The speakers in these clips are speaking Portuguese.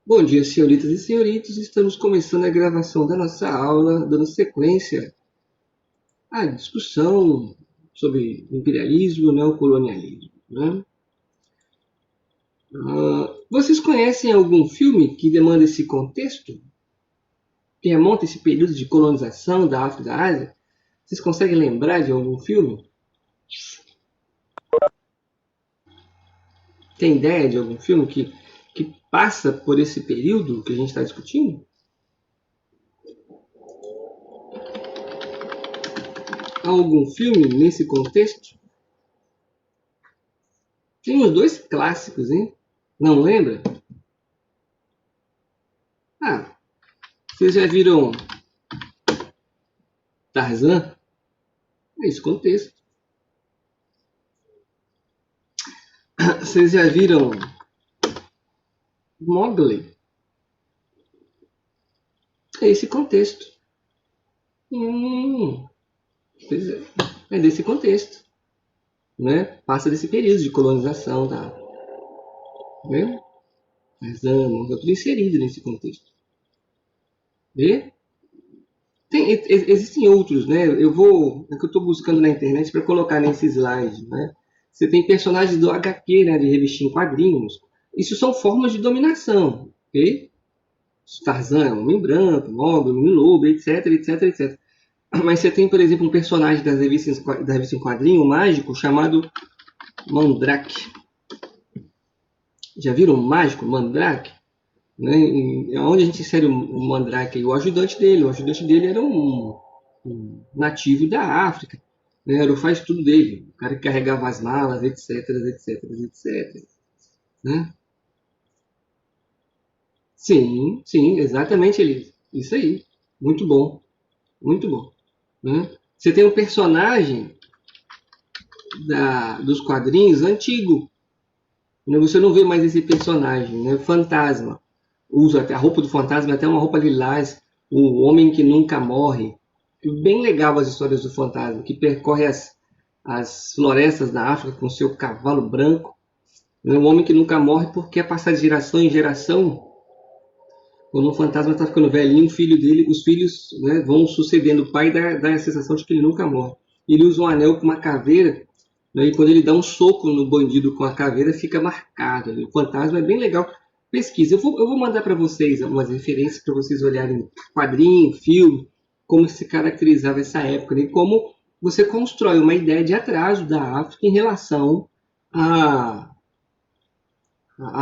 Bom dia, senhoritas e senhoritos. Estamos começando a gravação da nossa aula, dando sequência à discussão sobre imperialismo e neocolonialismo, né? Vocês conhecem algum filme que demanda esse contexto? Que remonta esse período de colonização da África e da Ásia? Vocês conseguem lembrar de algum filme? Tem ideia de algum filme que passa por esse período que a gente está discutindo? Há algum filme nesse contexto? Tem os dois clássicos, hein? Não lembra? Ah, vocês já viram Tarzan? É esse contexto. Vocês já viram Mowgli? É esse contexto. Pois é desse contexto. Né? Passa desse período de colonização. Tá? Né? Tarzan, Mowgli, tudo inserido nesse contexto. Vê? Existem outros, né? É que eu estou buscando na internet para colocar nesse slide, né? Você tem personagens do HQ, né? De revistinha em quadrinhos. Isso são formas de dominação, ok? Tarzan é um homem branco, Mowgli, um homem lobo, etc, etc, etc. Mas você tem, por exemplo, um personagem da revista em quadrinho, um mágico, chamado Mandrake. Já viram o mágico Mandrake? Né? Onde a gente insere o Mandrake? O ajudante dele. O ajudante dele era um nativo da África. Né? Era o faz tudo dele. O cara que carregava as malas, etc, etc, etc. Né? Sim, sim, exatamente ele. Isso aí. Muito bom. Muito bom. Né? Você tem um personagem dos quadrinhos antigo. Né? Você não vê mais esse personagem, né? Fantasma. Usa até a roupa do fantasma, até uma roupa lilás. O homem que nunca morre. Bem legal as histórias do fantasma, que percorre as florestas da África com seu cavalo branco. Né? Um homem que nunca morre porque é passar de geração em geração. Quando um fantasma está ficando velhinho, o filho dele, os filhos, né, vão sucedendo. O pai dá a sensação de que ele nunca morre. Ele usa um anel com uma caveira. Né? E quando ele dá um soco no bandido com a caveira, fica marcado. O fantasma é bem legal. Pesquisa. Eu vou mandar para vocês algumas referências para vocês olharem quadrinho, filme, como se caracterizava essa época, né? E como você constrói uma ideia de atraso da África em relação à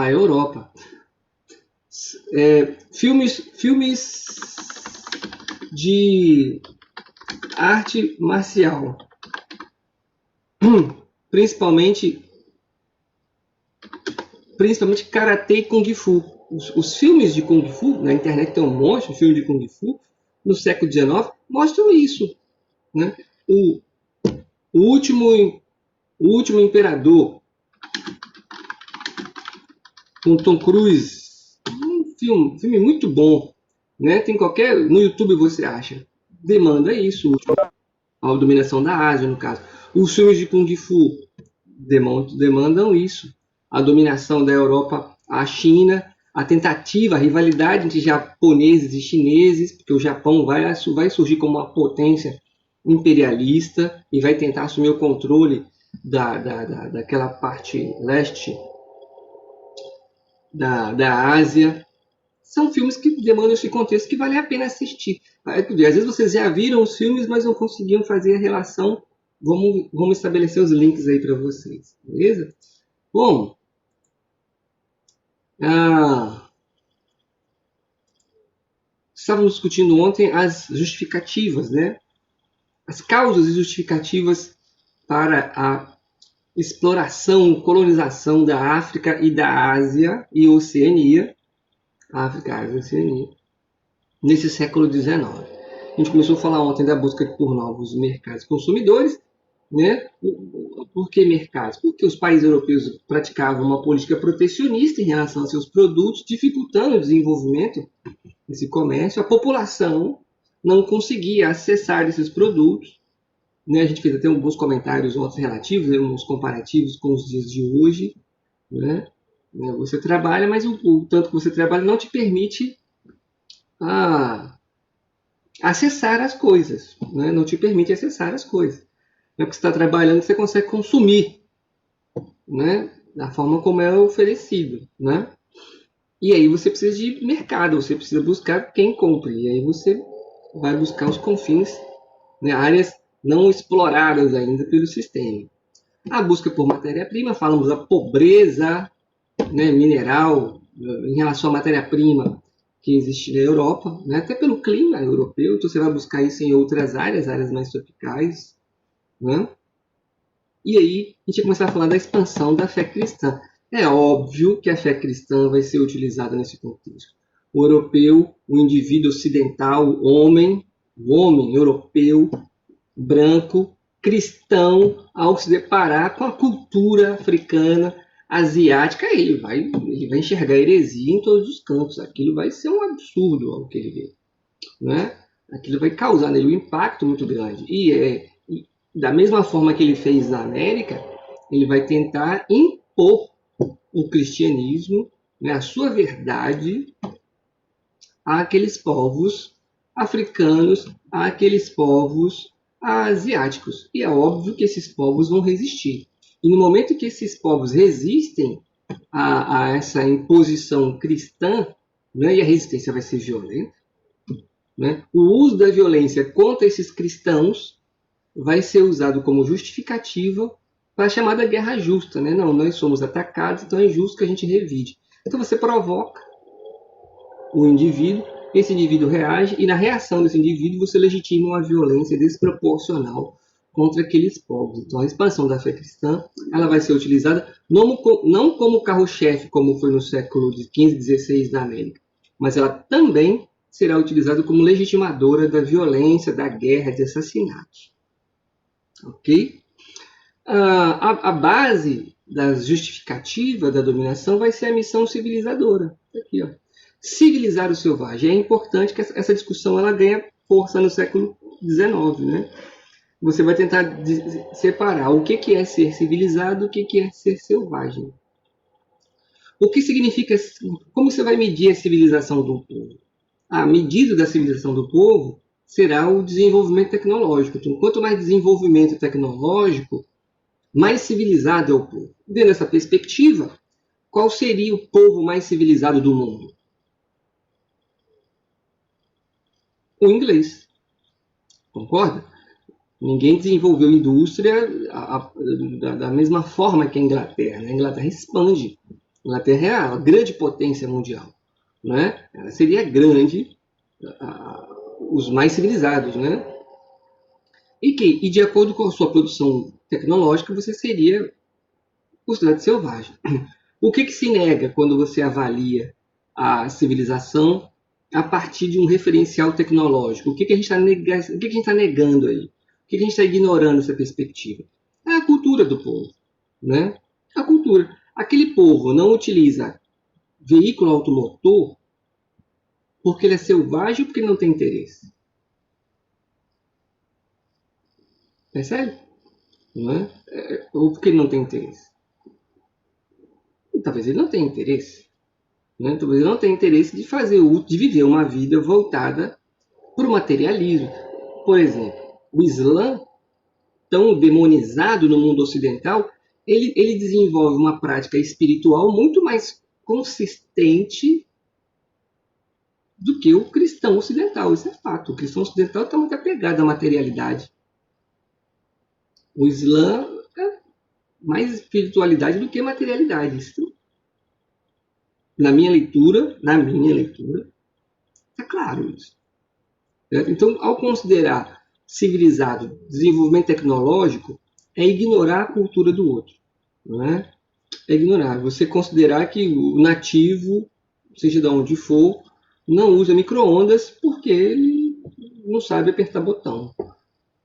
Europa. Filmes de arte marcial, principalmente karatê e kung fu. Os filmes de kung fu, na internet tem um monte de filme de kung fu, no século XIX, mostram isso. Né? O, o, último, o último Imperador, com Tom Cruise, filme muito bom. Né? Tem no YouTube você acha. Demanda isso, a dominação da Ásia, no caso. Os filmes de Kung Fu demandam isso. A dominação da Europa à China, a tentativa, a rivalidade entre japoneses e chineses, porque o Japão vai surgir como uma potência imperialista e vai tentar assumir o controle daquela parte leste da Ásia. São filmes que demandam esse contexto que vale a pena assistir. Às vezes vocês já viram os filmes, mas não conseguiam fazer a relação. Vamos estabelecer os links aí para vocês, beleza? Bom, estávamos discutindo ontem as justificativas, né? As causas e justificativas para a exploração, colonização da África e da Ásia e Oceania, África, Ásia e Oceania, nesse século XIX. A gente começou a falar ontem da busca por novos mercados consumidores, né? Por que mercados? Porque os países europeus praticavam uma política protecionista em relação aos seus produtos, dificultando o desenvolvimento desse comércio. A população não conseguia acessar esses produtos. Né? A gente fez até alguns comentários outros relativos, uns comparativos com os dias de hoje. Né? né? Você trabalha, mas o tanto que você trabalha não te permite acessar as coisas, né? Não te permite acessar as coisas. Não é porque você está trabalhando que você consegue consumir, né? Da forma como é oferecido, né? E aí você precisa de mercado, você precisa buscar quem compre. E aí você vai buscar os confins, né? Áreas não exploradas ainda pelo sistema. A busca por matéria-prima, falamos da pobreza, né, mineral em relação à matéria-prima que existe na Europa, né, até pelo clima europeu, então você vai buscar isso em outras áreas, áreas mais tropicais, né? E aí a gente vai começar a falar da expansão da fé cristã. É óbvio que a fé cristã vai ser utilizada nesse contexto. O europeu, o indivíduo ocidental, o homem europeu, branco, cristão, ao se deparar com a cultura africana, asiática, ele vai enxergar heresia em todos os cantos. Aquilo vai ser um absurdo ao que ele vê, né? Aquilo vai causar nele um impacto muito grande. E da mesma forma que ele fez na América, ele vai tentar impor o cristianismo, né, a sua verdade, àqueles povos africanos, àqueles povos asiáticos. E é óbvio que esses povos vão resistir. E no momento que esses povos resistem a essa imposição cristã, né, e a resistência vai ser violenta, né, o uso da violência contra esses cristãos vai ser usado como justificativa para a chamada guerra justa. Né? Não, nós somos atacados, então é justo que a gente revide. Então você provoca o indivíduo, esse indivíduo reage, e na reação desse indivíduo você legitima uma violência desproporcional contra aqueles povos. Então a expansão da fé cristã ela vai ser utilizada não como carro-chefe, como foi no século XV, XVI na América, mas ela também será utilizada como legitimadora da violência, da guerra, de assassinatos. Ok? A base da justificativa da dominação vai ser a missão civilizadora. Aqui, ó. Civilizar o selvagem. É importante que essa discussão ela ganhe força no século XIX. Né? Você vai tentar separar o que é ser civilizado e o que é ser selvagem. O que significa... Como você vai medir a civilização do povo? A medida da civilização do povo será o desenvolvimento tecnológico. Então, quanto mais desenvolvimento tecnológico, mais civilizado é o povo. Dentro dessa perspectiva, qual seria o povo mais civilizado do mundo? O inglês. Concorda? Ninguém desenvolveu indústria da mesma forma que a Inglaterra. A Inglaterra expande. A Inglaterra é a grande potência mundial. Né? Ela seria grande, os mais civilizados. Né? E de acordo com a sua produção tecnológica, você seria considerado selvagem. O que se nega quando você avalia a civilização a partir de um referencial tecnológico? O que a gente está negando aí? O que a gente está ignorando nessa perspectiva? É a cultura do povo. Né? A cultura. Aquele povo não utiliza veículo automotor porque ele é selvagem ou porque ele não tem interesse. Percebe? Não é? Ou porque ele não tem interesse. Talvez ele não tenha interesse. Né? Talvez ele não tenha interesse de viver uma vida voltada para o materialismo. Por exemplo, o Islã, tão demonizado no mundo ocidental, ele desenvolve uma prática espiritual muito mais consistente do que o cristão ocidental. Isso é fato. O cristão ocidental está muito apegado à materialidade. O Islã é mais espiritualidade do que materialidade. Isso, na minha leitura, está claro isso. Então, ao considerar civilizado desenvolvimento tecnológico, é ignorar a cultura do outro. Não é? É ignorar. Você considerar que o nativo, seja de onde for, não usa micro-ondas porque ele não sabe apertar botão.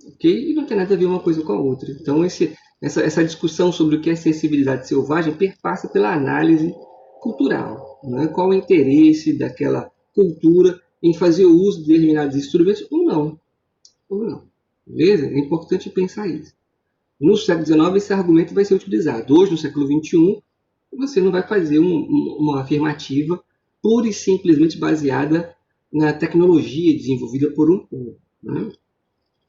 Okay? E não tem nada a ver uma coisa com a outra. Então, essa discussão sobre o que é sensibilidade selvagem perpassa pela análise cultural. Né? Qual o interesse daquela cultura em fazer uso de determinados instrumentos ou não. Beleza? É importante pensar isso. No século XIX, esse argumento vai ser utilizado. Hoje, no século XXI, você não vai fazer uma afirmativa pura e simplesmente baseada na tecnologia desenvolvida por um povo. Né?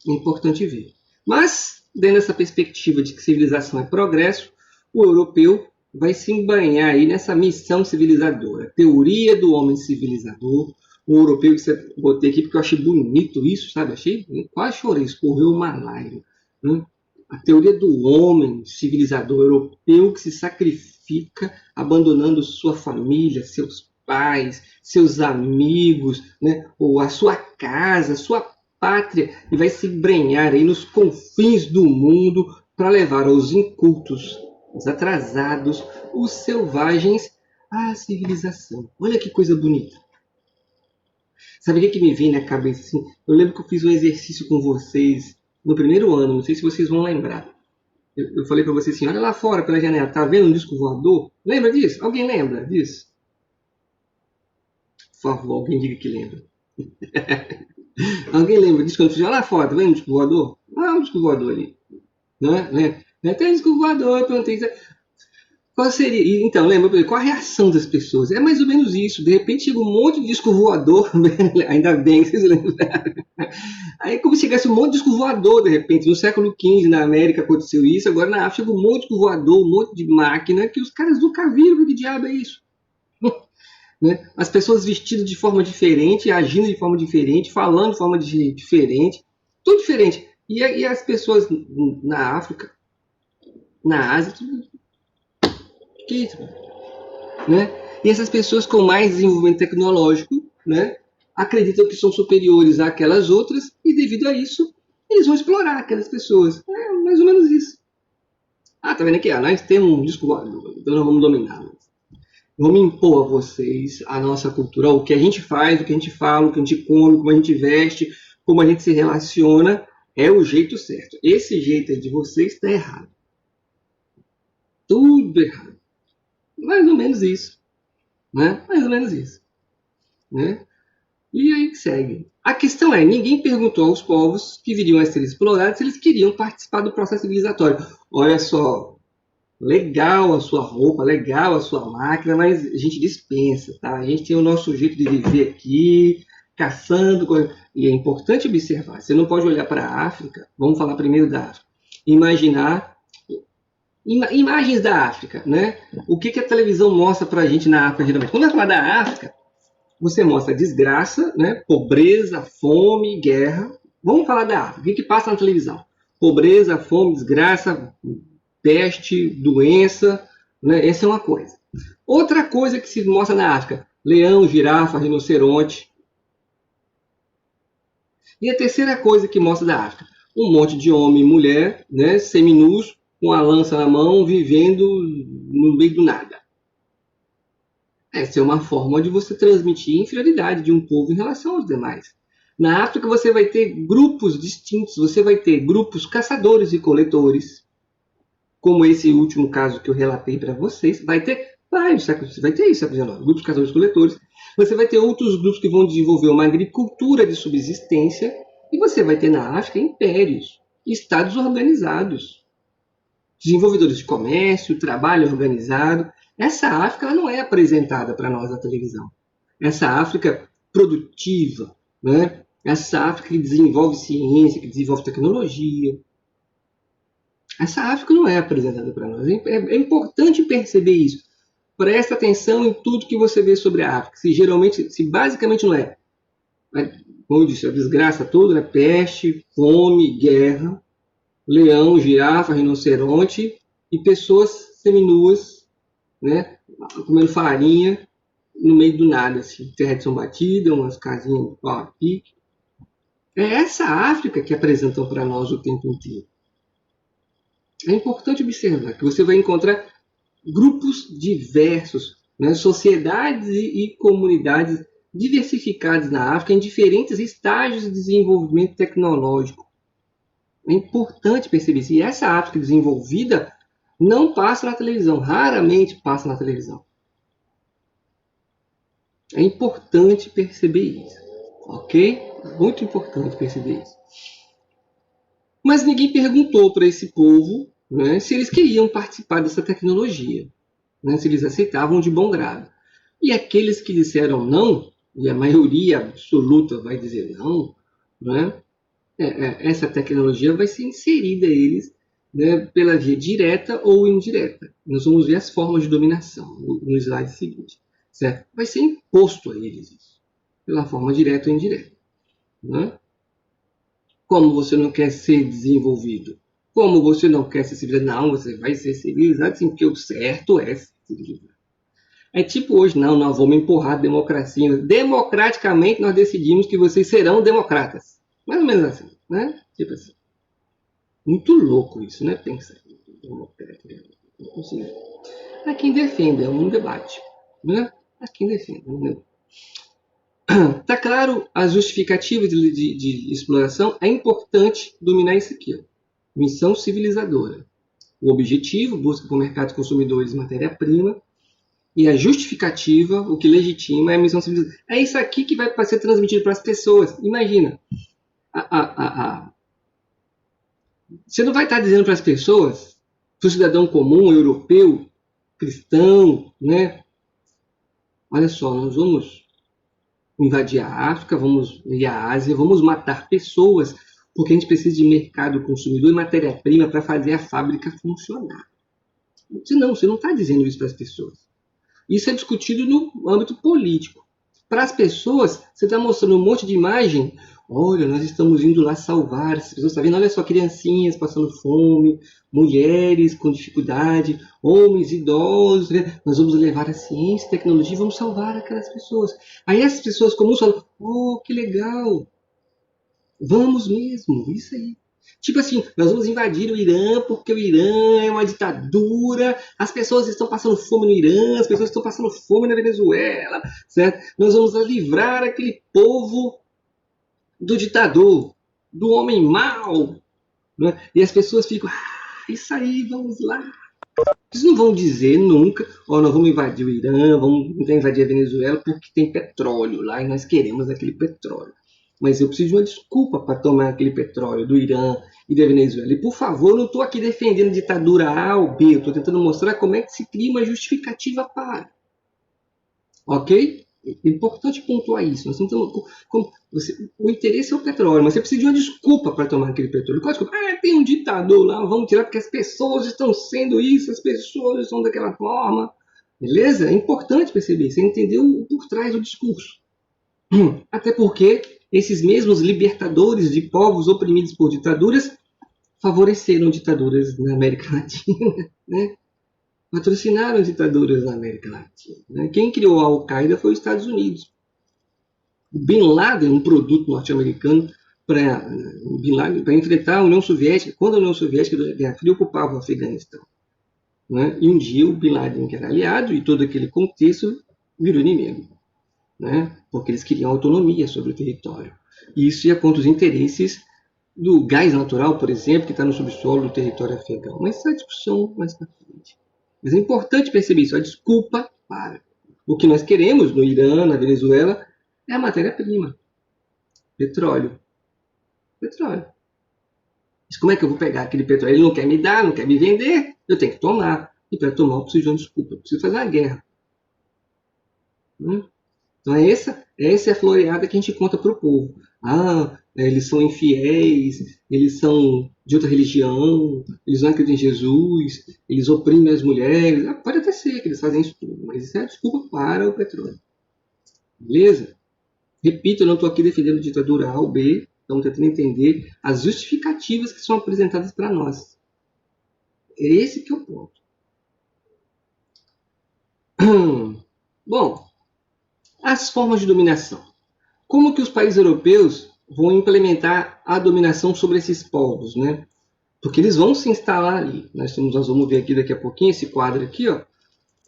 É importante ver. Mas, dentro dessa perspectiva de que civilização é progresso, o europeu vai se embanhar aí nessa missão civilizadora. Teoria do homem civilizador. O europeu que você botei aqui porque eu achei bonito isso, sabe? Achei, quase chorei, escorreu uma lágrima. Né? A teoria do homem civilizador europeu que se sacrifica abandonando sua família, seus pais, seus amigos, né? Ou a sua casa, sua pátria, e vai se embrenhar aí nos confins do mundo para levar aos incultos, os atrasados, os selvagens à civilização. Olha que coisa bonita. Sabe o que me vem na cabeça? Assim? Eu lembro que eu fiz um exercício com vocês no primeiro ano, não sei se vocês vão lembrar. Eu falei para vocês assim, olha lá fora pela janela, tá vendo um disco voador? Lembra disso? Alguém lembra disso? Por favor, alguém diga que lembra. Alguém lembra disso quando eu fiz, olha lá fora, tá vendo um disco voador? Ah, um disco voador ali. Não é? Tem um disco voador, plantei. Qual seria? Então, lembra, qual a reação das pessoas? É mais ou menos isso. De repente chega um monte de disco voador, ainda bem que vocês lembraram. Aí como se chegasse um monte de disco voador, de repente. No século XV, na América aconteceu isso, agora na África chega um monte de disco voador, um monte de máquina, que os caras nunca viram. Que diabo é isso? Né? As pessoas vestidas de forma diferente, agindo de forma diferente, falando de forma diferente, tudo diferente. E as pessoas na África, na Ásia, tudo que é isso? Né? E essas pessoas com mais desenvolvimento tecnológico, né, acreditam que são superiores àquelas outras e devido a isso eles vão explorar aquelas pessoas. É mais ou menos isso. Ah, tá vendo aqui? Nós temos um disco voador, então nós vamos dominar. Vamos impor a vocês a nossa cultura, o que a gente faz, o que a gente fala, o que a gente come, como a gente veste, como a gente se relaciona, é o jeito certo. Esse jeito aí de vocês está errado. Tudo errado. Mais ou menos isso. Né? Mais ou menos isso. Né? E aí que segue. A questão é, ninguém perguntou aos povos que viriam a ser explorados se eles queriam participar do processo civilizatório. Olha só, legal a sua roupa, legal a sua máquina, mas a gente dispensa, tá? A gente tem o nosso jeito de viver aqui, caçando. E é importante observar, você não pode olhar para a África, vamos falar primeiro da África, imaginar imagens da África, né? O que a televisão mostra para a gente na África, geralmente? Quando vai falar da África, você mostra desgraça, né? Pobreza, fome, guerra. Vamos falar da África. O que passa na televisão? Pobreza, fome, desgraça, peste, doença, né? Essa é uma coisa. Outra coisa que se mostra na África: leão, girafa, rinoceronte. E a terceira coisa que mostra da África: um monte de homem e mulher, né? Seminus, com a lança na mão, vivendo no meio do nada. Essa é uma forma de você transmitir a inferioridade de um povo em relação aos demais. Na África você vai ter grupos distintos, você vai ter grupos caçadores e coletores, como esse último caso que eu relatei para vocês. Vai ter vários, você vai ter isso, grupos caçadores e coletores. Você vai ter outros grupos que vão desenvolver uma agricultura de subsistência, e você vai ter na África impérios, estados organizados, desenvolvedores de comércio, trabalho organizado. Essa África ela não é apresentada para nós na televisão. Essa África produtiva, né? Essa África que desenvolve ciência, que desenvolve tecnologia. Essa África não é apresentada para nós. É importante perceber isso. Presta atenção em tudo que você vê sobre a África. Se basicamente não é, como eu disse, a desgraça toda, né? Peste, fome, guerra, leão, girafa, rinoceronte e pessoas seminuas, né, comendo farinha no meio do nada, assim, terra de São Batida, umas casinhas de pau a pique. É essa África que apresentam para nós o tempo inteiro. É importante observar que você vai encontrar grupos diversos, né, sociedades e comunidades diversificadas na África em diferentes estágios de desenvolvimento tecnológico. É importante perceber isso. E essa África desenvolvida não passa na televisão, raramente passa na televisão. É importante perceber isso, ok? Muito importante perceber isso. Mas ninguém perguntou para esse povo, né, se eles queriam participar dessa tecnologia. né, se eles aceitavam de bom grado. E aqueles que disseram não, e a maioria absoluta vai dizer não, né, essa tecnologia vai ser inserida a eles, né, pela via direta ou indireta. Nós vamos ver as formas de dominação no slide seguinte. Certo? Vai ser imposto a eles isso, pela forma direta ou indireta. Né? Como você não quer ser desenvolvido? Como você não quer ser civilizado? Não, você vai ser civilizado sim, porque o certo é ser civilizado. É tipo hoje, não, nós vamos empurrar a democracia. Democraticamente nós decidimos que vocês serão democratas. Mais ou menos assim, né? Tipo assim. Muito louco isso, né? Pensa. Não consigo. Há quem defenda, é um debate. Né? Há quem defenda, é um debate. Tá claro, a justificativa de exploração é importante dominar isso aqui. Ó. Missão civilizadora. O objetivo, busca por mercado de consumidores matéria-prima, e a justificativa, o que legitima, é a missão civilizadora. É isso aqui que vai ser transmitido para as pessoas. Imagina, você não vai estar dizendo para as pessoas, para o cidadão comum, europeu, cristão, né? Olha só, nós vamos invadir a África, vamos ir à Ásia, vamos matar pessoas, porque a gente precisa de mercado consumidor e matéria-prima para fazer a fábrica funcionar. Você não está dizendo isso para as pessoas. Isso é discutido no âmbito político. Para as pessoas, você está mostrando um monte de imagem. Olha, nós estamos indo lá salvar as pessoas. Está vendo? Olha só, criancinhas passando fome, mulheres com dificuldade, homens idosos. Né? Nós vamos levar a ciência, a tecnologia e vamos salvar aquelas pessoas. Aí essas pessoas comuns falam, oh, que legal. Vamos mesmo, isso aí. Tipo assim, nós vamos invadir o Irã porque o Irã é uma ditadura, as pessoas estão passando fome no Irã, as pessoas estão passando fome na Venezuela, certo? Nós vamos livrar aquele povo do ditador, do homem mau, né? E as pessoas ficam, isso aí, vamos lá. Eles não vão dizer nunca, nós vamos invadir o Irã, vamos invadir a Venezuela porque tem petróleo lá e nós queremos aquele petróleo. Mas eu preciso de uma desculpa para tomar aquele petróleo do Irã e da Venezuela. E, por favor, não estou aqui defendendo ditadura A ou B, eu estou tentando mostrar como é que se cria uma justificativa para. Ok? É importante pontuar isso. Nós estamos, o interesse é o petróleo, mas você precisa de uma desculpa para tomar aquele petróleo. Qual desculpa? Tem um ditador lá, vamos tirar porque as pessoas estão sendo isso, as pessoas estão daquela forma. Beleza? É importante perceber, você entendeu por trás do discurso. Até porque esses mesmos libertadores de povos oprimidos por ditaduras favoreceram ditaduras na América Latina, né? Patrocinaram ditaduras na América Latina. Né? Quem criou a Al-Qaeda foi os Estados Unidos. O Bin Laden, um produto norte-americano para enfrentar a União Soviética, quando a União Soviética da Guerra Fria ocupava o Afeganistão. Né? E um dia o Bin Laden, que era aliado, e todo aquele contexto virou inimigo. Né? Porque eles queriam autonomia sobre o território. E isso ia contra os interesses do gás natural, por exemplo, que está no subsolo do território afegão. Mas essa é a discussão mais para frente. Mas é importante perceber isso. A desculpa para. O que nós queremos no Irã, na Venezuela, é a matéria-prima. Petróleo. Petróleo. Mas como é que eu vou pegar aquele petróleo? Ele não quer me dar, não quer me vender, eu tenho que tomar. E para tomar eu preciso de uma desculpa, eu preciso fazer uma guerra. Então essa é a floreada que a gente conta para o povo. Eles são infiéis, eles são de outra religião, eles não acreditam em Jesus, eles oprimem as mulheres. Pode até ser que eles fazem isso tudo, mas isso é a desculpa para o petróleo. Beleza? Repito, eu não estou aqui defendendo ditadura A ou B, estamos tentando entender as justificativas que são apresentadas para nós. É esse que é o ponto. Bom, as formas de dominação. Como que os países europeus vão implementar a dominação sobre esses povos, né? Porque eles vão se instalar ali. Nós vamos ver aqui daqui a pouquinho, esse quadro aqui, ó.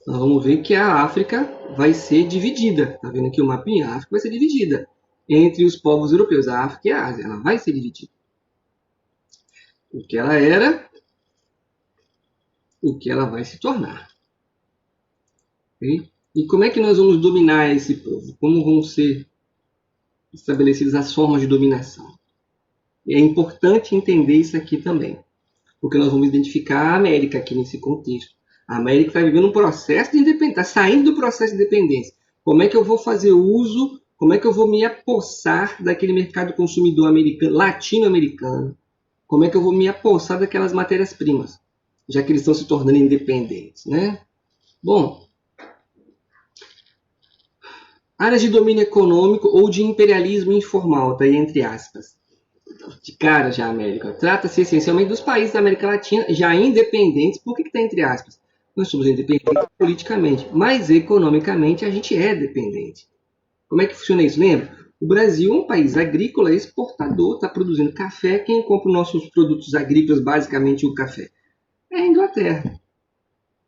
Nós vamos ver que a África vai ser dividida. Tá vendo aqui o mapinha? A África vai ser dividida entre os povos europeus. A África e a Ásia, ela vai ser dividida. O que ela era, o que ela vai se tornar. Okay? E como é que nós vamos dominar esse povo? Como vão ser estabelecidas as formas de dominação? E é importante entender isso aqui também, porque nós vamos identificar a América aqui nesse contexto. A América está vivendo um processo de independência, está saindo do processo de independência. Como é que eu vou fazer uso, como é que eu vou me apossar daquele mercado consumidor americano, latino-americano? Como é que eu vou me apossar daquelas matérias-primas, já que eles estão se tornando independentes, né? Bom, áreas de domínio econômico ou de imperialismo informal, tá aí entre aspas. De cara já a América. Trata-se essencialmente dos países da América Latina já independentes. Por que está entre aspas? Nós somos independentes politicamente, mas economicamente a gente é dependente. Como é que funciona isso? Lembra? O Brasil é um país agrícola exportador, está produzindo café. Quem compra os nossos produtos agrícolas, basicamente o café? É a Inglaterra.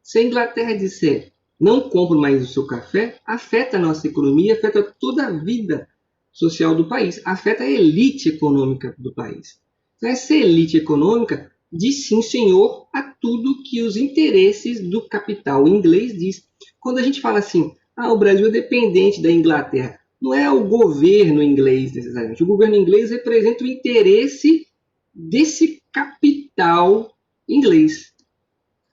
Se a Inglaterra disser não compro mais o seu café, afeta a nossa economia, afeta toda a vida social do país, afeta a elite econômica do país. Então, essa elite econômica diz sim, senhor, a tudo que os interesses do capital inglês diz. Quando a gente fala assim, o Brasil é dependente da Inglaterra, não é o governo inglês necessariamente. O governo inglês representa o interesse desse capital inglês.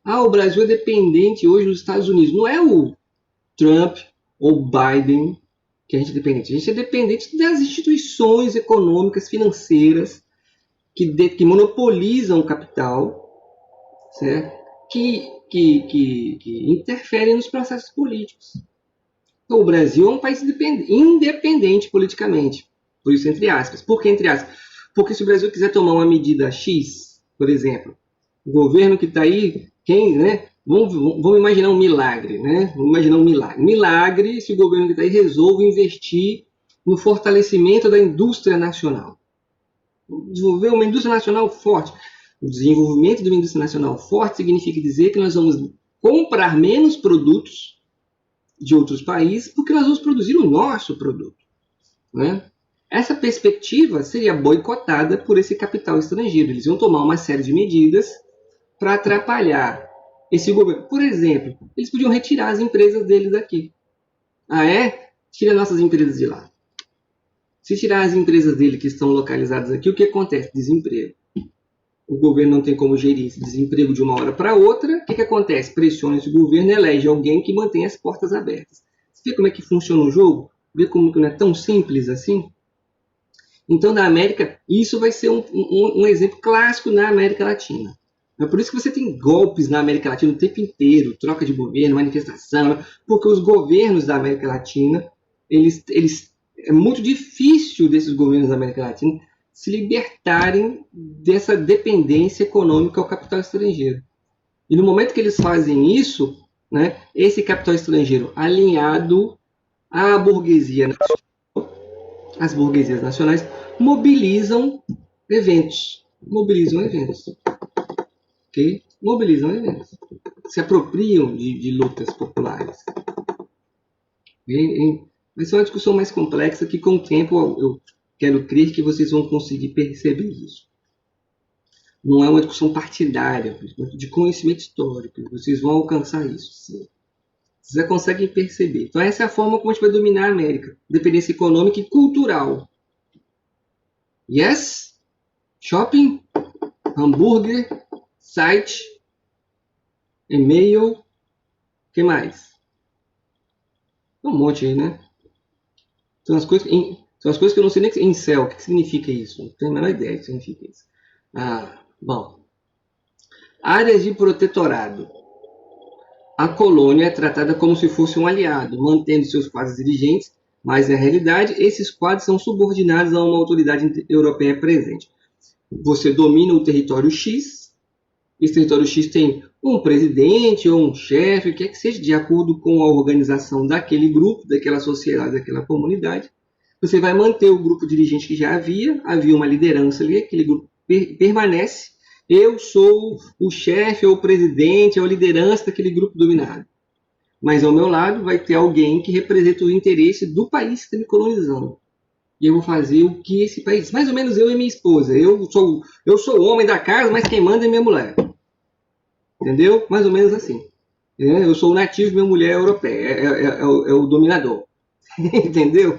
O Brasil é dependente hoje dos Estados Unidos. Não é o Trump ou Biden que a gente é dependente. A gente é dependente das instituições econômicas, financeiras, que monopolizam o capital, certo? Que interferem nos processos políticos. Então, o Brasil é um país independente politicamente. Por isso, entre aspas. Por que entre aspas? Porque se o Brasil quiser tomar uma medida X, por exemplo, o governo que está aí, né? Vamos imaginar um milagre, né? Vamos imaginar um milagre. Milagre se o governo que está aí resolve investir no fortalecimento da indústria nacional. Desenvolver uma indústria nacional forte. O desenvolvimento de uma indústria nacional forte significa dizer que nós vamos comprar menos produtos de outros países porque nós vamos produzir o nosso produto, né? Essa perspectiva seria boicotada por esse capital estrangeiro. Eles iam tomar uma série de medidas para atrapalhar esse governo. Por exemplo, eles podiam retirar as empresas deles daqui. Tira nossas empresas de lá. Se tirar as empresas dele que estão localizadas aqui, o que acontece? Desemprego. O governo não tem como gerir esse desemprego de uma hora para outra. O que acontece? Pressiona esse governo e elege alguém que mantém as portas abertas. Você vê como é que funciona o jogo? Vê como que não é tão simples assim? Então, na América, isso vai ser um exemplo clássico na América Latina. É por isso que você tem golpes na América Latina o tempo inteiro, troca de governo, manifestação, porque os governos da América Latina, é muito difícil desses governos da América Latina se libertarem dessa dependência econômica ao capital estrangeiro. E no momento que eles fazem isso, né, esse capital estrangeiro alinhado à burguesia nacional, as burguesias nacionais mobilizam eventos. Okay? Mobilizam eventos. Se apropriam de lutas populares. Mas é uma discussão mais complexa que, com o tempo, eu quero crer que vocês vão conseguir perceber isso. Não é uma discussão partidária, de conhecimento histórico. Vocês vão alcançar isso, sim. Vocês já conseguem perceber. Então, essa é a forma como a gente vai dominar a América. Dependência econômica e cultural. Yes? Shopping? Hambúrguer? Site? E-mail? O que mais? Um monte aí, né? São as coisas que eu não sei nem em céu. O que significa isso? Não tenho a menor ideia do que significa isso. Bom. Áreas de protetorado. A colônia é tratada como se fosse um aliado, mantendo seus quadros dirigentes, mas na realidade esses quadros são subordinados a uma autoridade europeia presente. Você domina o território X, esse território X tem um presidente ou um chefe, o que é que seja, de acordo com a organização daquele grupo, daquela sociedade, daquela comunidade. Você vai manter o grupo dirigente que já havia uma liderança ali, aquele grupo permanece. Eu sou o chefe, ou o presidente, ou a liderança daquele grupo dominado. Mas ao meu lado vai ter alguém que representa o interesse do país que está me colonizando. E eu vou fazer o que esse país... Mais ou menos eu e minha esposa. Eu sou o homem da casa, mas quem manda é minha mulher. Entendeu? Mais ou menos assim. Eu sou o nativo, minha mulher é europeia. É o dominador. Entendeu?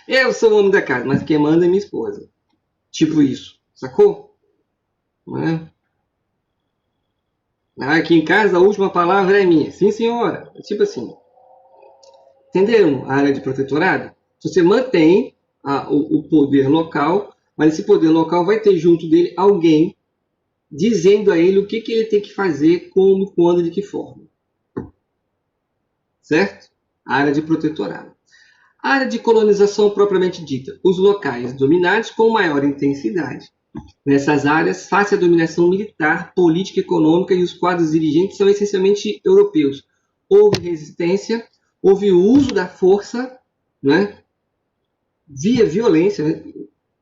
Eu sou o homem da casa, mas quem manda é minha esposa. Tipo isso. Sacou? Não é? Aqui em casa a última palavra é minha. Sim, senhora. Tipo assim. Entenderam a área de protetorado? Você mantém o poder local, mas esse poder local vai ter junto dele alguém dizendo a ele o que ele tem que fazer, como, quando, de que forma. Certo? A área de protetorado. A área de colonização propriamente dita. Os locais dominados com maior intensidade. Nessas áreas, face à dominação militar, política, econômica e os quadros dirigentes são essencialmente europeus. Houve resistência, houve o uso da força, né, via violência. Né?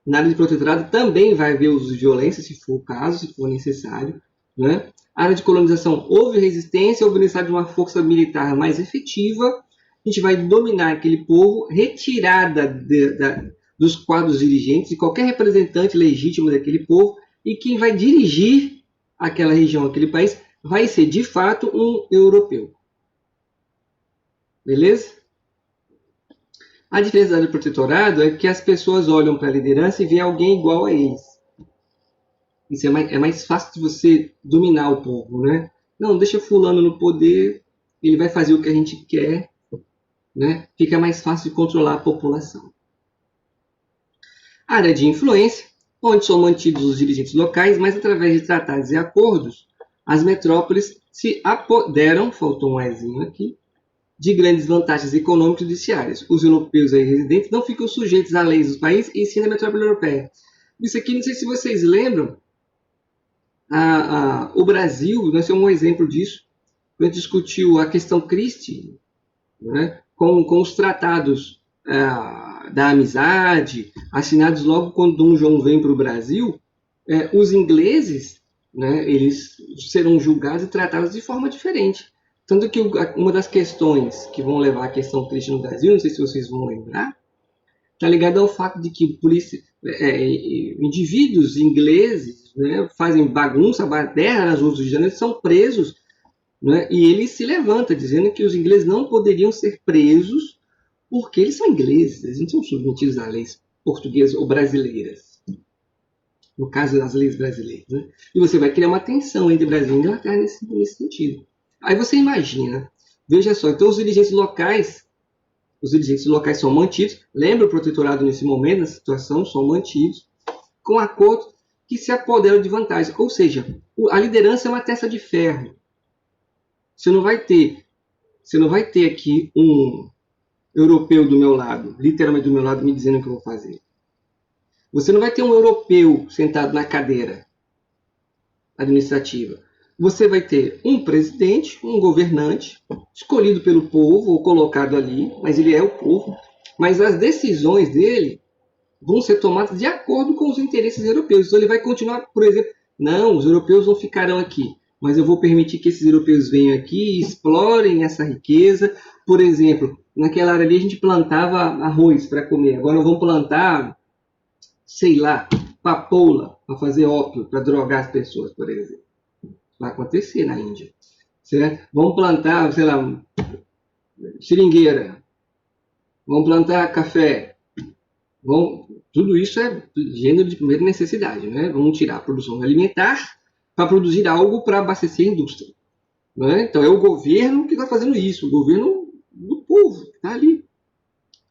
Na área de protetorado também vai haver uso de violência, se for o caso, se for necessário. Né? A área de colonização, houve resistência, houve necessidade de uma força militar mais efetiva. A gente vai dominar aquele povo, retirada dos quadros dirigentes, de qualquer representante legítimo daquele povo, e quem vai dirigir aquela região, aquele país, vai ser de fato um europeu. Beleza? A diferença da área de protetorado é que as pessoas olham para a liderança e veem alguém igual a eles. Isso é mais fácil de você dominar o povo, né? Não, deixa fulano no poder, ele vai fazer o que a gente quer, né? Fica mais fácil de controlar a população. A área de influência, onde são mantidos os dirigentes locais, mas através de tratados e acordos, as metrópoles se apoderam, faltou um ezinho aqui, de grandes vantagens econômicas e judiciárias. Os europeus aí residentes não ficam sujeitos às leis dos países e sim da metrópole europeia. Isso aqui, não sei se vocês lembram, o Brasil, nós temos um exemplo disso, quando a gente discutiu a questão Christie, né, com os tratados da amizade, assinados logo quando Dom João vem para o Brasil, os ingleses, né, eles serão julgados e tratados de forma diferente. Tanto que uma das questões que vão levar à questão triste no Brasil, não sei se vocês vão lembrar, está ligada ao fato de que indivíduos ingleses, né, fazem bagunça, baderna nas ruas do Rio de Janeiro, são presos, né, e ele se levanta dizendo que os ingleses não poderiam ser presos porque eles são ingleses, eles não são submetidos a leis portuguesas ou brasileiras. No caso das leis brasileiras. Né? E você vai criar uma tensão entre Brasil e Inglaterra nesse sentido. Aí você imagina, veja só, então os dirigentes locais são mantidos, lembra o protetorado nesse momento, na situação, são mantidos, com acordos que se apoderam de vantagens. Ou seja, a liderança é uma testa de ferro. Você não vai ter aqui um europeu do meu lado, literalmente do meu lado, me dizendo o que eu vou fazer. Você não vai ter um europeu sentado na cadeira administrativa. Você vai ter um presidente, um governante, escolhido pelo povo ou colocado ali, mas ele é o povo, mas as decisões dele vão ser tomadas de acordo com os interesses europeus. Então ele vai continuar, por exemplo, não, os europeus não ficarão aqui, mas eu vou permitir que esses europeus venham aqui e explorem essa riqueza. Por exemplo, naquela área ali a gente plantava arroz para comer, agora vamos plantar, sei lá, papoula para fazer ópio, para drogar as pessoas, por exemplo. Vai acontecer na Índia. Certo? Vamos plantar, sei lá, seringueira. Vamos plantar café. Tudo isso é gênero de primeira necessidade. Né? Vamos tirar a produção alimentar para produzir algo para abastecer a indústria. Né? Então é o governo que está fazendo isso, o governo do povo, está ali.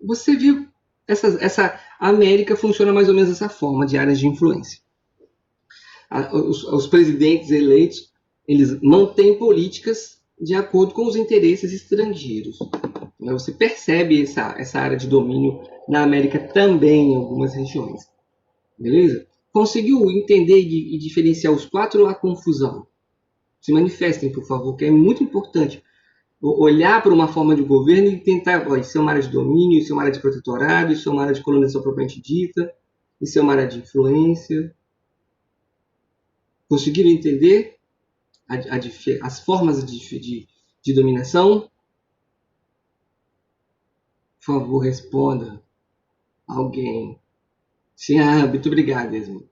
Você viu, essa América funciona mais ou menos dessa forma, de áreas de influência. Os presidentes eleitos, eles mantêm políticas de acordo com os interesses estrangeiros. Você percebe essa área de domínio na América também, em algumas regiões. Beleza? Conseguiu entender e diferenciar os quatro ou a confusão? Se manifestem, por favor, que é muito importante olhar para uma forma de governo e tentar, isso é uma área de domínio, isso é uma área de protetorado, isso é uma área de colonização propriamente dita, isso é uma área de influência. Conseguiram entender as formas de dominação? Por favor, responda. Alguém. Sim, muito obrigado, Esmo.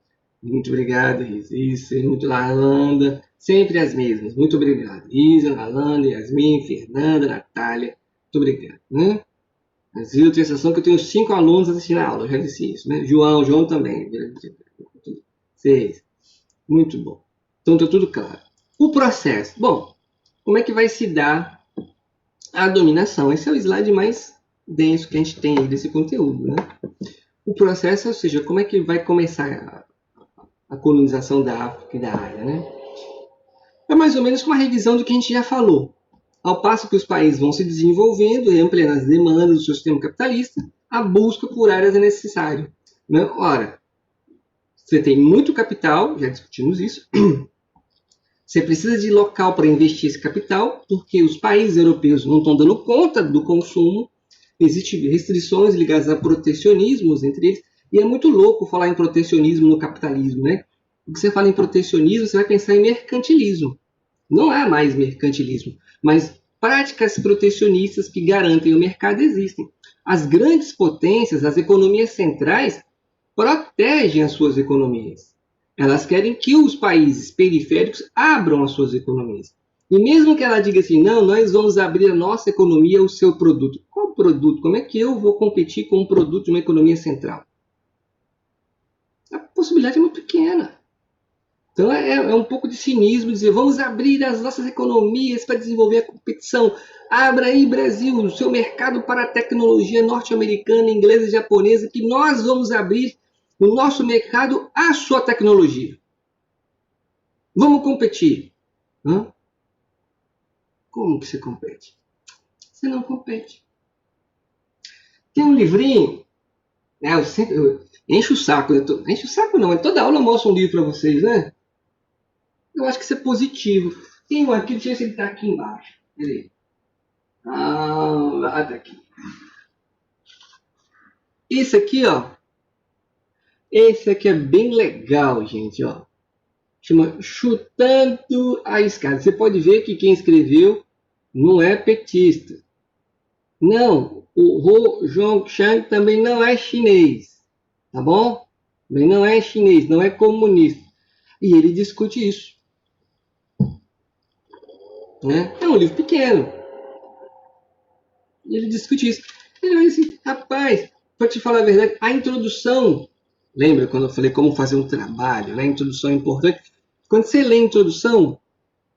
Muito obrigado, Isa. Isso, muito Lalanda. Sempre as mesmas. Muito obrigado. Isa, Lalanda, Yasmin, Fernanda, Natália. Muito obrigado. Né? Mas eu tenho a sensação que eu tenho 5 alunos assistindo a aula. Eu já disse isso. Né? João também. 6. Muito bom. Então está tudo claro. O processo. Bom, como é que vai se dar a dominação? Esse é o slide mais denso que a gente tem aí desse conteúdo, né? O processo, ou seja, como é que vai começar a colonização da África e da Ásia, né? É mais ou menos uma revisão do que a gente já falou. Ao passo que os países vão se desenvolvendo e ampliando as demandas do seu sistema capitalista, a busca por áreas é necessária. Né? Ora, você tem muito capital, já discutimos isso, você precisa de local para investir esse capital, porque os países europeus não estão dando conta do consumo, existem restrições ligadas a protecionismos entre eles, e é muito louco falar em protecionismo no capitalismo, né? Porque você fala em protecionismo, você vai pensar em mercantilismo. Não há mais mercantilismo, mas práticas protecionistas que garantem o mercado existem. As grandes potências, as economias centrais, protegem as suas economias. Elas querem que os países periféricos abram as suas economias. E mesmo que ela diga assim, não, nós vamos abrir a nossa economia, o seu produto. Qual produto? Como é que eu vou competir com um produto de uma economia central? A possibilidade é muito pequena. Então é um pouco de cinismo dizer, vamos abrir as nossas economias para desenvolver a competição. Abra aí, Brasil, o seu mercado para a tecnologia norte-americana, inglesa e japonesa, que nós vamos abrir o nosso mercado à sua tecnologia. Vamos competir. Hã? Como que você compete? Você não compete. Tem um livrinho, né, eu encho o saco, encho o saco não, mas toda aula eu mostro um livro para vocês, né? Eu acho que isso é positivo. Tem um aqui, deixa eu ver se ele está aqui embaixo. Peraí. Tá aqui. Esse aqui, ó. Esse aqui é bem legal, gente, ó. Chama Chutando a Escada. Você pode ver que quem escreveu não é petista. Não, o Ho Zhongshan também não é chinês. Tá bom? Também não é chinês, não é comunista. E ele discute isso. Né? É um livro pequeno. E ele discute isso. Ele vai assim, rapaz, para te falar a verdade, a introdução, lembra quando eu falei como fazer um trabalho, né? A introdução é importante. Quando você lê a introdução,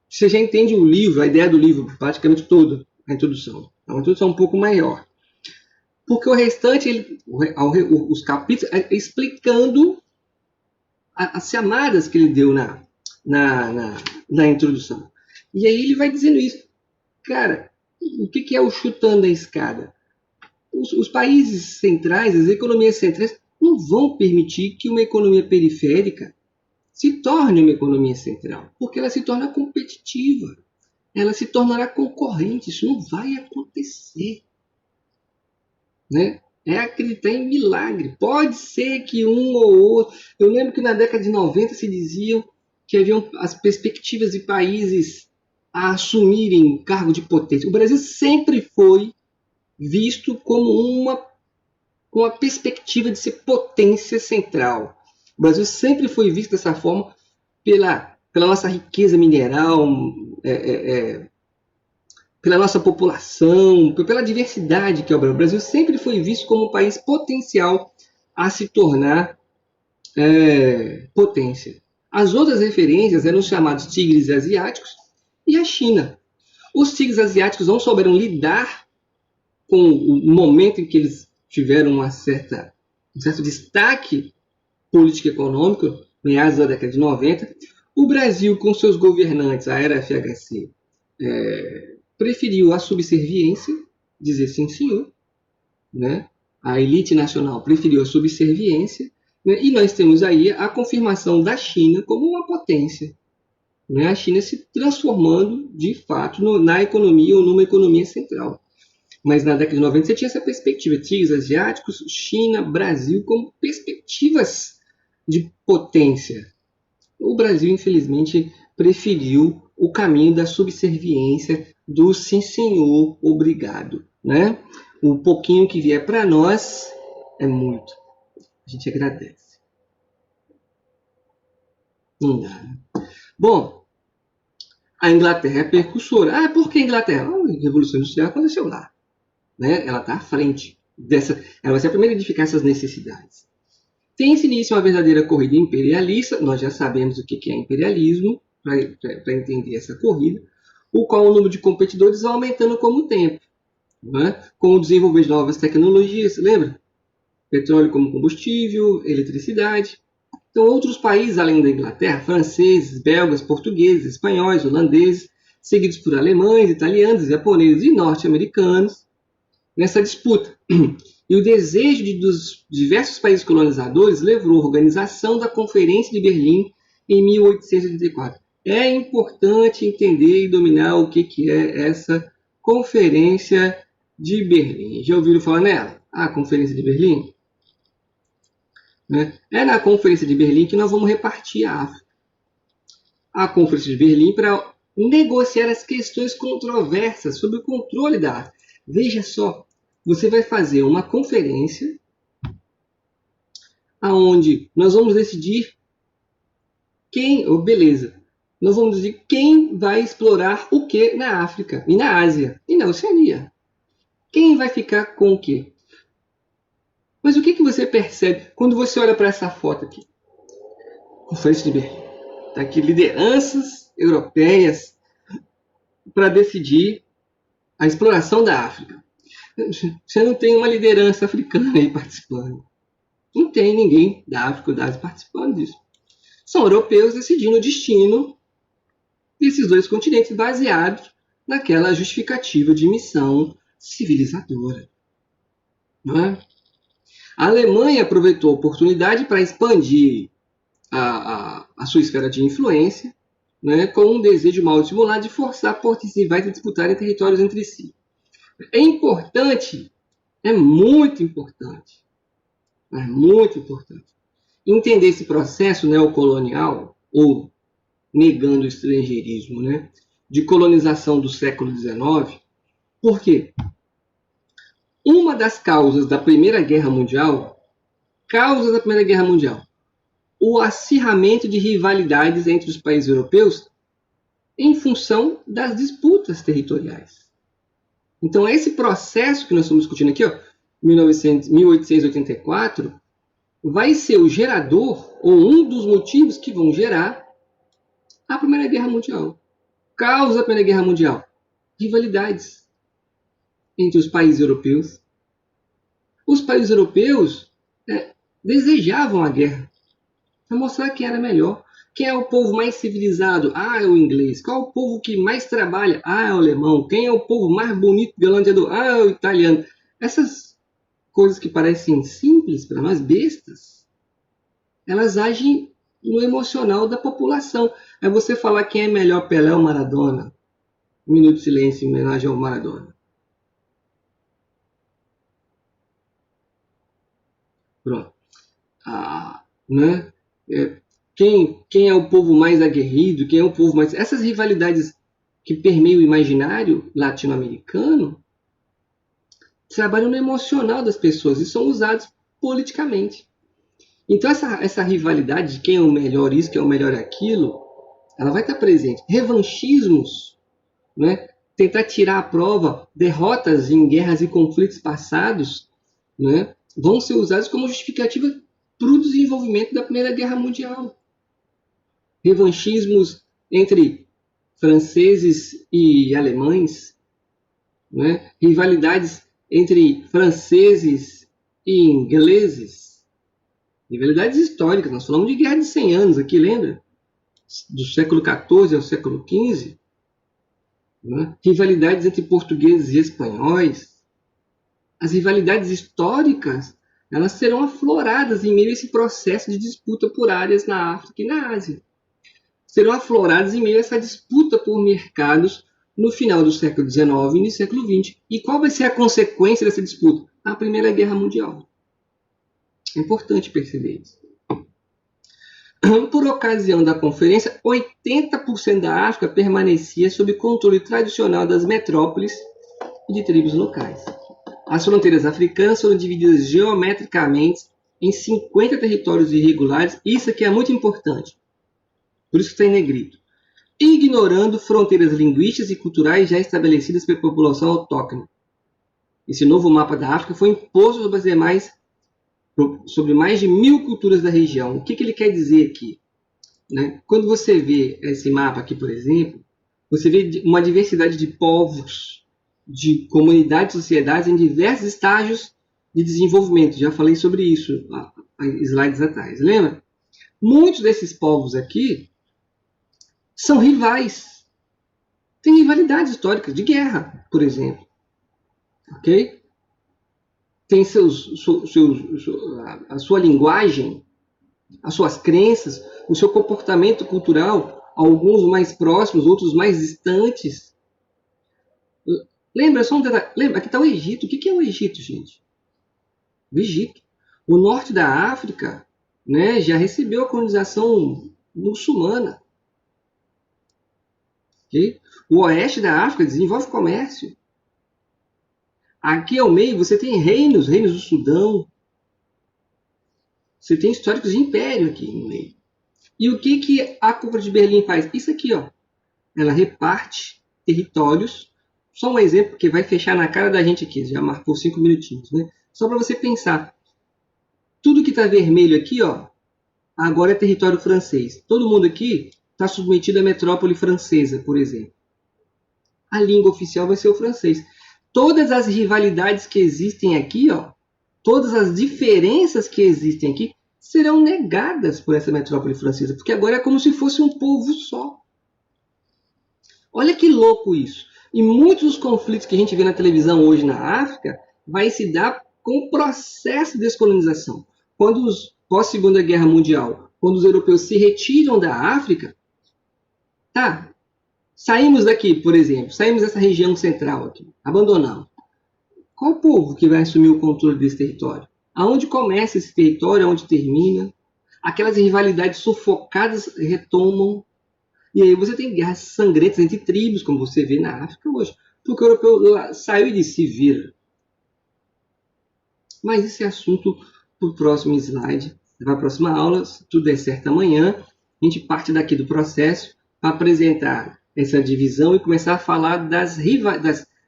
você já entende o livro, a ideia do livro, praticamente toda a introdução. É uma introdução um pouco maior. Porque o restante, os capítulos, é explicando as chamadas que ele deu na introdução. E aí ele vai dizendo isso. Cara, o que é o chutando a escada? Os países centrais, as economias centrais, não vão permitir que uma economia periférica se torne uma economia central, porque ela se torna competitiva, ela se tornará concorrente, isso não vai acontecer. Né? É acreditar em milagre. Pode ser que um ou outro... Eu lembro que na década de 90 se diziam que haviam as perspectivas de países a assumirem cargo de potência. O Brasil sempre foi visto como com a perspectiva de ser potência central. O Brasil sempre foi visto dessa forma pela nossa riqueza mineral, pela nossa população, pela diversidade que é o Brasil. O Brasil sempre foi visto como um país potencial a se tornar potência. As outras referências eram os chamados tigres asiáticos e a China. Os tigres asiáticos não souberam lidar com o momento em que eles tiveram um certo destaque político-econômico, meados da década de 90. O Brasil, com seus governantes, a era FHC, preferiu a subserviência, dizer sim, senhor. Né? A elite nacional preferiu a subserviência. Né? E nós temos aí a confirmação da China como uma potência. Né? A China se transformando, de fato, na economia ou numa economia central. Mas na década de 90 você tinha essa perspectiva, tigres asiáticos, China, Brasil, como perspectivas de potência. O Brasil, infelizmente, preferiu o caminho da subserviência, do sim senhor, obrigado. Né? O pouquinho que vier para nós é muito. A gente agradece. Não dá, né? Bom, a Inglaterra é percussora. Por que a Inglaterra? A Revolução Industrial aconteceu lá. Né? Ela está à frente dessa. Ela vai ser a primeira a edificar essas necessidades. Tem-se início uma verdadeira corrida imperialista. Nós já sabemos o que é imperialismo. para entender essa corrida, o qual o número de competidores vai aumentando com o tempo, né? Com o desenvolver de novas tecnologias, lembra? Petróleo como combustível, eletricidade. Então, outros países além da Inglaterra, franceses, belgas, portugueses, espanhóis, holandeses, seguidos por alemães, italianos, japoneses e norte-americanos, nessa disputa. E o desejo dos diversos países colonizadores levou à organização da Conferência de Berlim em 1884. É importante entender e dominar o que é essa Conferência de Berlim. Já ouviram falar nela? A Conferência de Berlim? É na Conferência de Berlim que nós vamos repartir a África. A Conferência de Berlim para negociar as questões controversas sobre o controle da África. Veja só, você vai fazer uma conferência aonde nós vamos decidir nós vamos decidir quem vai explorar o que na África e na Ásia e na Oceania. Quem vai ficar com o quê? Mas o que você percebe quando você olha para essa foto aqui? Conferência de Berlim. Está aqui lideranças europeias para decidir a exploração da África. Você não tem uma liderança africana aí participando. Não tem ninguém da África ou da Ásia participando disso. São europeus decidindo o destino desses dois continentes baseados naquela justificativa de missão civilizadora. Não é? A Alemanha aproveitou a oportunidade para expandir a sua esfera de influência, né, com um desejo mal estimulado de forçar portos rivais a disputarem territórios entre si. É importante, é muito importante entender esse processo neocolonial, ou negando o estrangeirismo, né, de colonização do século XIX. Por quê? Uma das causas da Primeira Guerra Mundial, o acirramento de rivalidades entre os países europeus em função das disputas territoriais. Então, esse processo que nós estamos discutindo aqui, 1884, vai ser o gerador, ou um dos motivos que vão gerar a Primeira Guerra Mundial. Causa da Primeira Guerra Mundial: rivalidades entre os países europeus. Os países europeus desejavam a guerra para mostrar quem era melhor. Quem é o povo mais civilizado? É o inglês. Qual é o povo que mais trabalha? É o alemão. Quem é o povo mais bonito, galanteador? É o italiano. Essas coisas que parecem simples para nós, bestas, elas agem no emocional da população. É você falar quem é melhor, Pelé ou Maradona. Um minuto de silêncio em homenagem ao Maradona. Pronto. Né? Quem é o povo mais aguerrido? Quem é o povo mais... Essas rivalidades que permeiam o imaginário latino-americano trabalham no emocional das pessoas e são usados politicamente. Então essa rivalidade de quem é o melhor isso, quem é o melhor aquilo, ela vai estar presente. Revanchismos, né? Tentar tirar à prova derrotas em guerras e conflitos passados, né? Vão ser usados como justificativa para o desenvolvimento da Primeira Guerra Mundial. Revanchismos entre franceses e alemães, né? Rivalidades entre franceses e ingleses, rivalidades históricas. Nós falamos de guerra de 100 anos aqui, lembra? Do século XIV ao século XV. Né? Rivalidades entre portugueses e espanhóis. As rivalidades históricas, elas serão afloradas em meio a esse processo de disputa por áreas na África e na Ásia. Serão afloradas em meio a essa disputa por mercados no final do século XIX e no século XX. E qual vai ser a consequência dessa disputa? A Primeira Guerra Mundial. É importante perceber isso. Por ocasião da conferência, 80% da África permanecia sob controle tradicional das metrópoles e de tribos locais. As fronteiras africanas foram divididas geometricamente em 50 territórios irregulares. Isso aqui é muito importante. Por isso que está em negrito. Ignorando fronteiras linguísticas e culturais já estabelecidas pela população autóctone. Esse novo mapa da África foi imposto sobre mais de 1000 culturas da região. O que ele quer dizer aqui? né? Quando você vê esse mapa aqui, por exemplo, você vê uma diversidade de povos, de comunidades, sociedades em diversos estágios de desenvolvimento. Já falei sobre isso há slides atrás, lembra? Muitos desses povos aqui são rivais. Tem rivalidades históricas de guerra, por exemplo. Ok? Tem a sua linguagem, as suas crenças, o seu comportamento cultural, alguns mais próximos, outros mais distantes. Lembra, só um detalhe, lembra, aqui está o Egito. O que é o Egito, gente? O Egito. O norte da África, né, já recebeu a colonização muçulmana. Okay? O oeste da África desenvolve comércio. Aqui ao meio você tem reinos do Sudão. Você tem históricos de império aqui no meio. E o que a Cúpula de Berlim faz? Isso aqui, ó. Ela reparte territórios. Só um exemplo que vai fechar na cara da gente aqui. Já marcou 5 minutinhos, né? Só para você pensar. Tudo que está vermelho aqui, ó, agora é território francês. Todo mundo aqui está submetido à metrópole francesa, por exemplo. A língua oficial vai ser o francês. Todas as rivalidades que existem aqui, ó, todas as diferenças que existem aqui, serão negadas por essa metrópole francesa, porque agora é como se fosse um povo só. Olha que louco isso. E muitos dos conflitos que a gente vê na televisão hoje na África vai se dar com o processo de descolonização. Quando pós-Segunda Guerra Mundial, quando os europeus se retiram da África, tá, saímos daqui, por exemplo, saímos dessa região central aqui, abandonamos. Qual povo que vai assumir o controle desse território? Aonde começa esse território, aonde termina? Aquelas rivalidades sufocadas retomam. E aí você tem guerras sangrentas entre tribos, como você vê na África hoje. Porque o europeu saiu e disse, se vira. Mas esse é assunto para o próximo slide, para a próxima aula, se tudo der certo amanhã, a gente parte daqui do processo para apresentar essa divisão e começar a falar das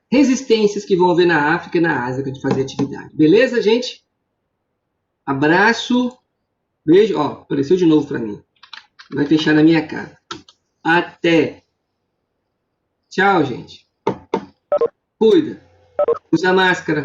resistências que vão haver na África e na Ásia para a gente fazer atividade. Beleza, gente? Abraço, beijo. Ó, apareceu de novo para mim. Vai fechar na minha cara. Até. Tchau, gente. Cuida. Usa máscara.